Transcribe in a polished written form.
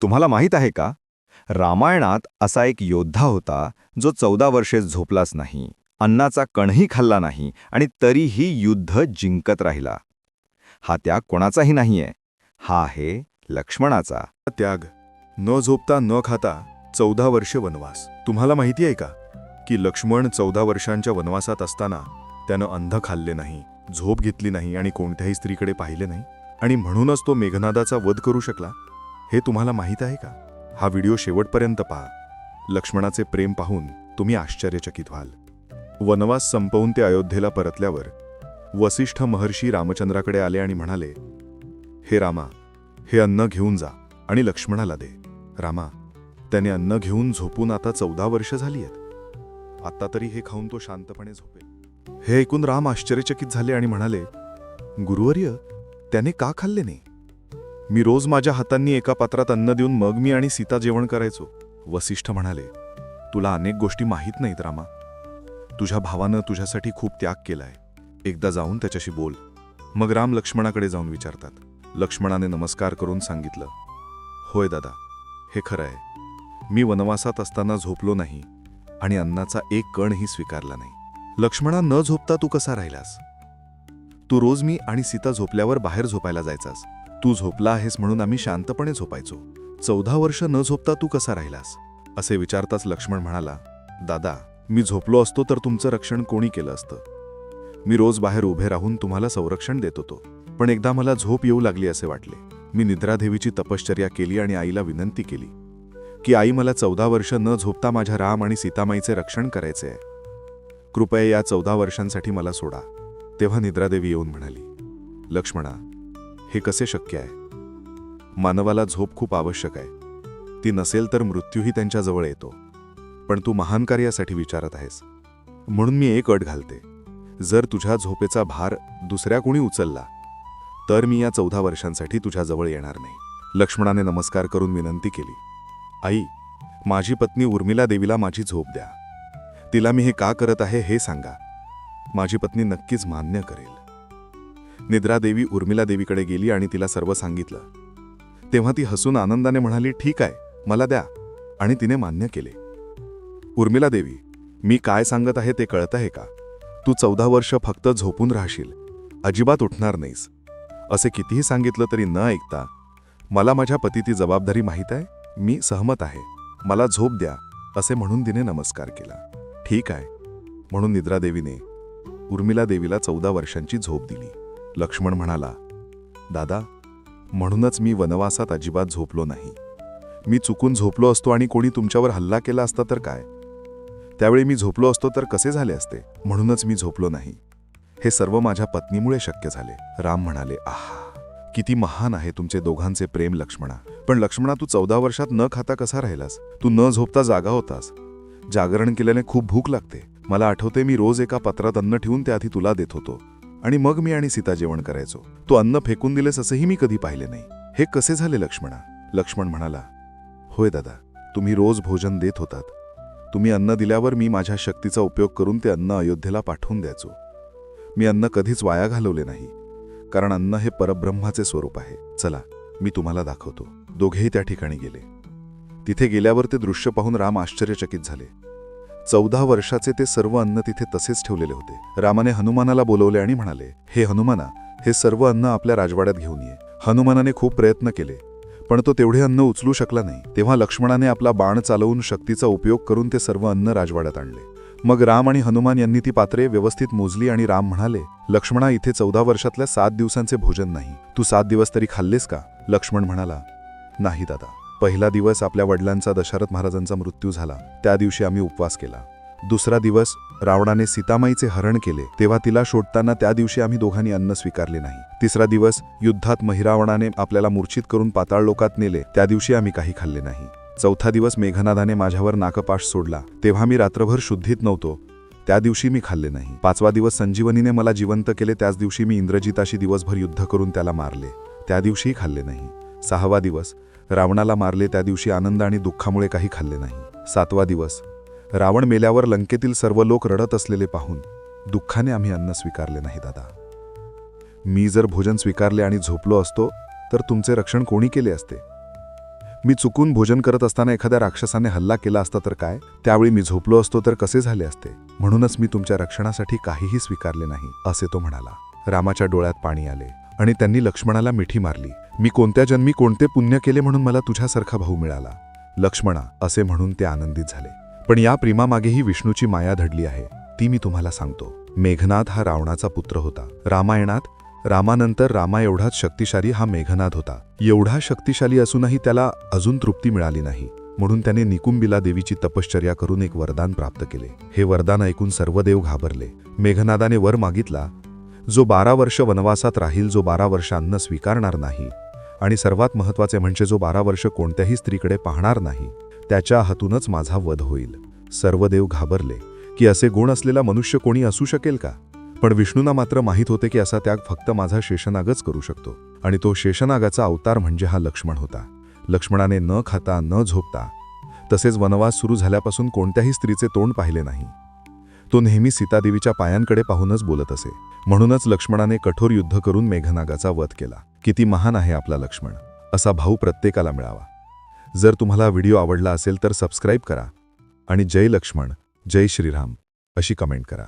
तुम्हाला माहीत आहे का? रामायणात असा एक योद्धा होता जो 14 वर्षे झोपलाच नाही, अन्नाचा कणही खाल्ला नाही आणि तरीही युद्ध जिंकत राहिला. हा त्याग कोणाचाही नाहीये, हा आहे लक्ष्मणाचा. त्याग, न झोपता न खाता 14 वर्षे वनवास. तुम्हाला माहिती आहे का की लक्ष्मण 14 वर्षांच्या वनवासात असताना त्यानं अन्न खाल्ले नाही, झोप घेतली नाही आणि कोणत्याही स्त्रीकडे पाहिले नाही, आणि म्हणूनच तो मेघनादाचा वध करू शकला. हे तुम्हाला माहीत आहे का? हा व्हिडिओ शेवटपर्यंत पहा. लक्ष्मणाचे प्रेम पाहून तुम्ही आश्चर्यचकित व्हाल. वनवास संपवून ते अयोध्येला परतल्यावर वसिष्ठ महर्षी रामचंद्राकडे आले आणि म्हणाले, हे रामा, हे अन्न घेऊन जा आणि लक्ष्मणाला दे. रामा, त्याने अन्न घेऊन झोपून आता 14 वर्ष झाली आहेत. आता तरी हे खाऊन तो शांतपणे झोपेल. हे ऐकून राम आश्चर्यचकित झाले आणि म्हणाले, गुरुवर्य, त्याने का खाल्ले नाही? मी रोज माझ्या हातांनी एका पात्रात अन्न देऊन मग मी आणि सीता जेवण करायचो. वसिष्ठ म्हणाले, तुला अनेक गोष्टी माहीत नाहीत रामा. तुझ्या भावानं तुझ्यासाठी खूप त्याग केलाय. एकदा जाऊन त्याच्याशी बोल. मग राम लक्ष्मणाकडे जाऊन विचारतात. लक्ष्मणाने नमस्कार करून सांगितलं, होय दादा, हे खरं आहे. मी वनवासात असताना झोपलो नाही आणि अन्नाचा एक कणही स्वीकारला नाही. लक्ष्मणा, न झोपता तू कसा राहिलास? तू रोज मी आणि सीता झोपल्यावर बाहेर झोपायला जायचास. तू झोपला आहेस म्हणून आम्ही शांतपणे झोपायचो. 14 वर्ष न झोपता तू कसा राहिलास? असे विचारताच लक्ष्मण म्हणाला, दादा, मी झोपलो असतो तर तुमचं रक्षण कोणी केलं असतं? मी रोज बाहेर उभे राहून तुम्हाला संरक्षण देत होतो. पण एकदा मला झोप येऊ लागली असे वाटले. मी निद्रादेवीची तपश्चर्या केली आणि आईला विनंती केली की आई, मला 14 वर्ष न झोपता माझ्या राम आणि सीतामाईचे रक्षण करायचे आहे. कृपया या 14 वर्षांसाठी मला सोडा. तेव्हा निद्रादेवी येऊन म्हणाली, लक्ष्मणा, हे कसे शक्य आहे? मानवाला झोप खूप आवश्यक आहे. ती नसेल तर मृत्यूही त्यांच्याजवळ येतो. पण तू महान कार्यासाठी विचारत आहेस, म्हणून मी एक अट घालते. जर तुझ्या झोपेचा भार दुसऱ्या कोणी उचलला तर मी या 14 वर्षांसाठी तुझ्याजवळ येणार नाही. लक्ष्मणाने नमस्कार करून विनंती केली, आई, माझी पत्नी उर्मिला देवीला माझी झोप द्या. तिला मी हे का करत आहे हे सांगा. माझी पत्नी नक्कीच मान्य करेल. निद्रादेवी उर्मिला देवीकडे गेली आणि तिला सर्व सांगितलं. तेव्हा ती हसून आनंदाने म्हणाली, ठीक आहे, मला द्या. आणि तिने मान्य केले. उर्मिला देवी, मी काय सांगत आहे ते कळत आहे का? तू 14 वर्ष फक्त झोपून राहशील, अजिबात उठणार नाहीस. असे कितीही सांगितलं तरी न ऐकता मला माझ्या पतीची जबाबदारी माहीत आहे, मी सहमत आहे, मला झोप द्या, असे म्हणून तिने नमस्कार केला. ठीक आहे, म्हणून निद्रादेवीने उर्मिला देवीला 14 वर्षांची झोप दिली. लक्ष्मण म्हणाला, दादा, म्हणूनच मी वनवासात अजिबात झोपलो नाही. मी चुकून झोपलो असतो आणि कोणी तुमच्यावर हल्ला केला असता तर काय? त्यावेळी मी झोपलो असतो तर कसे झाले असते? म्हणूनच मी झोपलो नाही. हे सर्व माझ्या पत्नीमुळे शक्य झाले. राम म्हणाले, आहा, किती महान आहे तुमचे दोघांचे प्रेम लक्ष्मणा. पण लक्ष्मणा, तू 14 वर्षात न खाता कसा राहिलास? तू न झोपता जागा होतास. जागरण केल्याने खूप भूक लागते. मला आठवते, मी रोज एका पात्रात अन्न ठेवून त्याआधी तुला देत होतो आणि मग मी आणि सीता जेवण करायचो. तू अन्न फेकून दिलेस असेही मी कधी पाहिले नाही. हे कसे झाले लक्ष्मणा? लक्ष्मण म्हणाला, होय दादा, तुम्ही रोज भोजन देत होतात. तुम्ही अन्न दिल्यावर मी माझ्या शक्तीचा उपयोग करून ते अन्न अयोध्येला पाठवून द्यायचो. मी अन्न कधीच वाया घालवले नाही, कारण अन्न हे परब्रह्माचे स्वरूप आहे. चला, मी तुम्हाला दाखवतो. दोघेही त्या ठिकाणी गेले. तिथे गेल्यावर ते दृश्य पाहून राम आश्चर्यचकित झाले. 14 वर्षाचे ते सर्व अन्न तिथे तसेच ठेवलेले होते. रामाने हनुमानाला बोलवले आणि म्हणाले, हे हनुमाना, हे सर्व अन्न आपल्या राजवाड्यात घेऊन ये. हनुमानाने खूप प्रयत्न केले, पण तो तेवढे अन्न उचलू शकला नाही. तेव्हा लक्ष्मणाने आपला बाण चालवून शक्तीचा उपयोग करून ते सर्व अन्न राजवाड्यात आणले. मग राम आणि हनुमान यांनी ती पात्रे व्यवस्थित मोजली आणि राम म्हणाले, लक्ष्मणा, इथे 14 वर्षातल्या 7 दिवसांचे भोजन नाही. तू 7 दिवस तरी खाल्लेस का? लक्ष्मण म्हणाला, नाही दादा. पहिला दिवस आपल्या वडिलांचा दशरथ महाराजांचा मृत्यू झाला, त्या दिवशी आम्ही उपवास केला. दुसरा दिवस रावणाने सीतामाईचे हरण केले, तेव्हा तिला शोधताना त्या दिवशी आम्ही दोघांनी अन्न स्वीकारले नाही. तिसरा दिवस युद्धात महिरावणाने आपल्याला मूर्छित करून पाताळ लोकात नेले, त्या दिवशी आम्ही काही खाल्ले नाही. चौथा दिवस मेघनादाने माझ्यावर नाकपाश सोडला, तेव्हा मी रात्रभर शुद्धीत नव्हतो, त्या दिवशी मी खाल्ले नाही. 5वा दिवस संजीवनीने मला जिवंत केले, त्याच दिवशी मी इंद्रजिताशी दिवसभर युद्ध करून त्याला मारले, त्या दिवशीही खाल्ले नाही. 6वा दिवस रावणाला मारले, त्या दिवशी आनंद आणि दुःखामुळे काही खाल्ले नाही. 7वा दिवस रावण मेल्यावर लंकेतील सर्व लोक रडत असलेले पाहून दुःखाने आम्ही अन्न स्वीकारले नाही. दादा, मी जर भोजन स्वीकारले आणि झोपलो असतो तर तुमचे रक्षण कोणी केले असते? मी चुकून भोजन करत असताना एखाद्या राक्षसाने हल्ला केला असता तर काय? त्यावेळी मी झोपलो असतो तर कसे झाले असते? म्हणूनच मी तुमच्या रक्षणासाठी काहीही स्वीकारले नाही, असे तो म्हणाला. रामाच्या डोळ्यात पाणी आले आणि त्यांनी लक्ष्मणाला मिठी मारली. मी कोणत्या जन्मी कोणते पुण्य केले म्हणून मला तुझ्यासारखा भाऊ मिळाला, लक्ष्मणा, असे म्हणून ते आनंदित झाले. पण या प्रेमामागेही विष्णूची माया दडली आहे, ती मी तुम्हाला सांगतो. मेघनाद हा रावणाचा पुत्र होता. रामानंतर रामा एवढाच शक्तिशाली हा मेघनाद होता. एवढा शक्तिशाली असूनही त्याला अजून तृप्ती मिळाली नाही, म्हणून त्याने निकुंबिला देवीची तपश्चर्या करून एक वरदान प्राप्त केले. हे वरदान ऐकून सर्व देव घाबरले. मेघनादाने वर मागितला, जो 12 वर्ष वनवासात राहील, जो 12 वर्ष अन्न स्वीकारणार नाही, आणि सर्वात महत्त्वाचे म्हणजे जो 12 वर्ष कोणत्याही स्त्रीकडे पाहणार नाही, त्याच्या हातूनच माझा वध होईल. सर्व देव घाबरले की असे गुण असलेला मनुष्य कोणी असू शकेल का? पण विष्णूंना मात्र माहीत होते की असा त्याग फक्त माझा शेषनागच करू शकतो, आणि तो शेषनागाचा अवतार म्हणजे हा लक्ष्मण होता. लक्ष्मणाने न खाता न झोपता तसेच वनवास सुरू झाल्यापासून कोणत्याही स्त्रीचे तोंड पाहिले नाही. तो नेहमी सीतादेवीच्या पायांकडे पाहूनच बोलत असे. म्हणूनच लक्ष्मणाने कठोर युद्ध करून मेघनागाचा वध केला. किती महान आहे आपला लक्ष्मण! असा भाऊ प्रत्येकाला मिळावा. जर तुम्हाला व्हिडिओ आवडला असेल तर सबस्क्राईब करा आणि जय लक्ष्मण, जय श्रीराम अशी कमेंट करा.